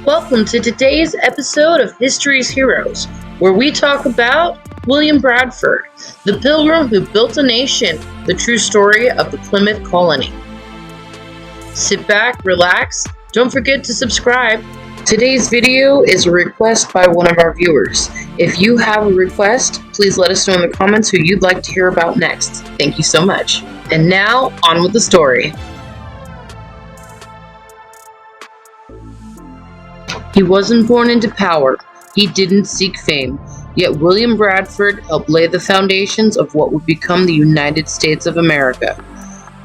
Welcome to today's episode of History's Heroes, where we talk about William Bradford, the Pilgrim who built a nation, the true story of the Plymouth Colony. Sit back, relax, don't forget to subscribe. Today's video is a request by one of our viewers. If you have a request, please let us know in the comments who you'd like to hear about next. Thank you so much. And now, on with the story. He wasn't born into power. He didn't seek fame. Yet William Bradford helped lay the foundations of what would become the United States of America.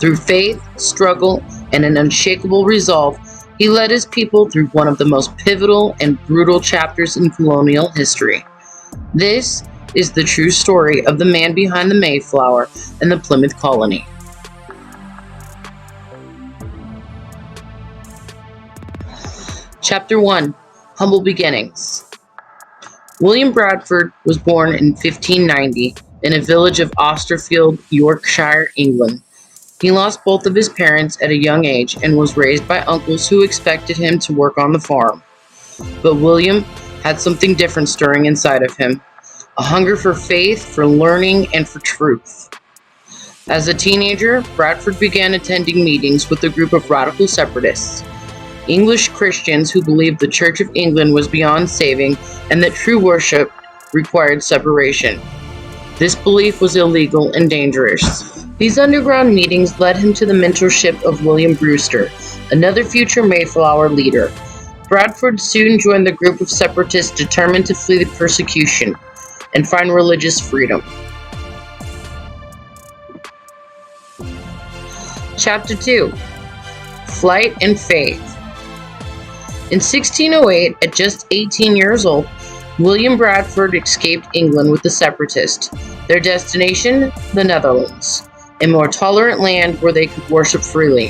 Through faith, struggle, and an unshakable resolve, he led his people through one of the most pivotal and brutal chapters in colonial history. This is the true story of the man behind the Mayflower and the Plymouth Colony. Chapter 1. Humble Beginnings. William Bradford was born in 1590 in a village of Austerfield, Yorkshire, England. He lost both of his parents at a young age and was raised by uncles who expected him to work on the farm. But William had something different stirring inside of him, a hunger for faith, for learning, and for truth. As a teenager, Bradford began attending meetings with a group of radical separatists, English Christians who believed the Church of England was beyond saving and that true worship required separation. This belief was illegal and dangerous. These underground meetings led him to the mentorship of William Brewster, another future Mayflower leader. Bradford soon joined the group of separatists determined to flee the persecution and find religious freedom. Chapter 2. Flight and Faith. In 1608, at just 18 years old, William Bradford escaped England with the separatists. Their destination, the Netherlands, a more tolerant land where they could worship freely.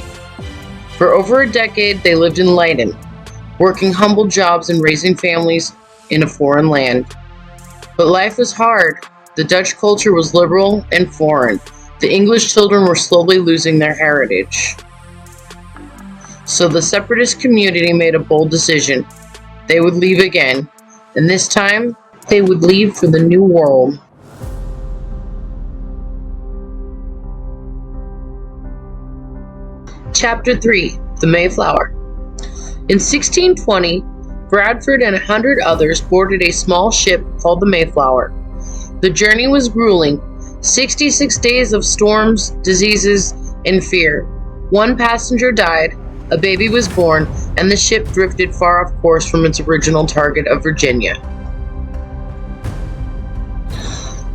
For over a decade, they lived in Leiden, working humble jobs and raising families in a foreign land. But life was hard. The Dutch culture was liberal and foreign. The English children were slowly losing their heritage. So the separatist community made a bold decision. They would leave again, and this time, they would leave for the New World. Chapter 3. The Mayflower. In 1620, Bradford and 100 others boarded a small ship called the Mayflower. The journey was grueling, 66 days of storms, diseases, and fear. One passenger died, a baby was born, and the ship drifted far off course from its original target of Virginia.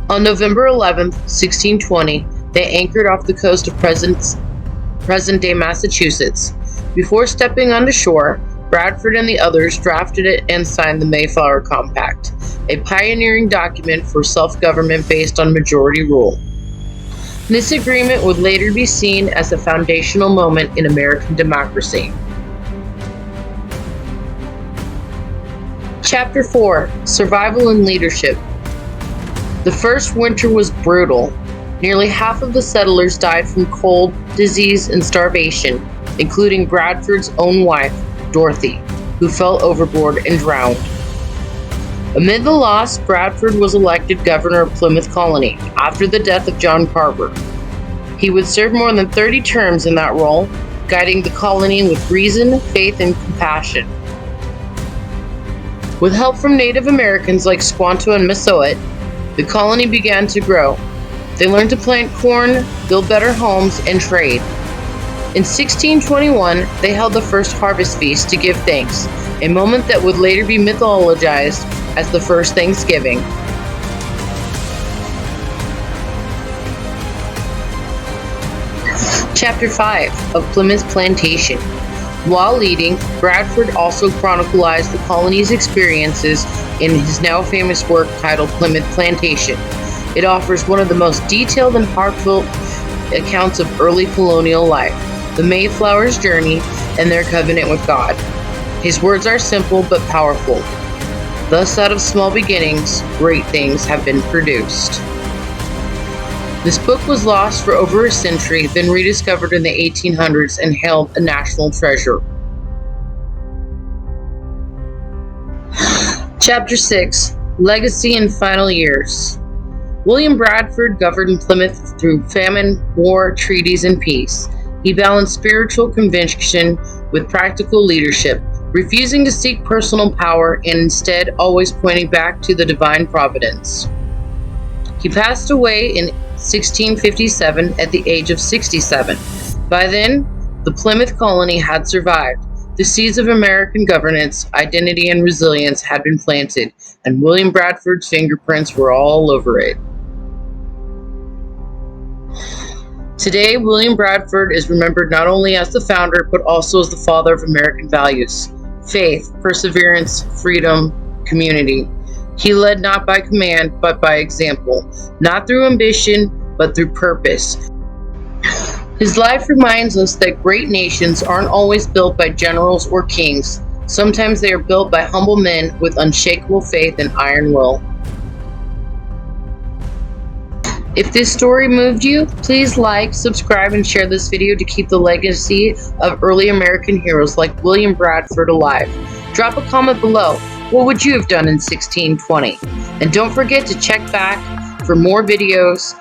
On November 11, 1620, they anchored off the coast of present-day Massachusetts. Before stepping onto shore, Bradford and the others drafted it and signed the Mayflower Compact, a pioneering document for self-government based on majority rule. This agreement would later be seen as a foundational moment in American democracy. Chapter 4. Survival and Leadership. The first winter was brutal. Nearly half of the settlers died from cold, disease, and starvation, including Bradford's own wife, Dorothy, who fell overboard and drowned. Amid the loss, Bradford was elected governor of Plymouth Colony after the death of John Carver. He would serve more than 30 terms in that role, guiding the colony with reason, faith, and compassion. With help from Native Americans like Squanto and Missoet, the colony began to grow. They learned to plant corn, build better homes, and trade. In 1621, they held the first harvest feast to give thanks, a moment that would later be mythologized as the first Thanksgiving. Chapter 5 of Plymouth Plantation. While leading, Bradford also chronicled the colony's experiences in his now famous work titled Plymouth Plantation. It offers one of the most detailed and heartfelt accounts of early colonial life, the Mayflower's journey, and their covenant with God. His words are simple but powerful. Thus, out of small beginnings, great things have been produced. This book was lost for over a century, then rediscovered in the 1800s and held a national treasure. Chapter 6: Legacy and Final Years. William Bradford governed Plymouth through famine, war, treaties, and peace. He balanced spiritual conviction with practical leadership, refusing to seek personal power and instead always pointing back to the divine providence. He passed away in 1657 at the age of 67. By then, the Plymouth Colony had survived. The seeds of American governance, identity, and resilience had been planted, and William Bradford's fingerprints were all over it. Today, William Bradford is remembered not only as the founder, but also as the father of American values: faith, perseverance, freedom, community. He led not by command, but by example, not through ambition, but through purpose. His life reminds us that great nations aren't always built by generals or kings. Sometimes they are built by humble men with unshakable faith and iron will. If this story moved you, please like, subscribe, and share this video to keep the legacy of early American heroes like William Bradford alive. Drop a comment below. What would you have done in 1620? And don't forget to check back for more videos.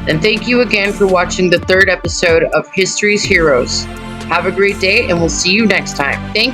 And thank you again for watching the third episode of History's Heroes. Have a great day, and we'll see you next time. Thank you.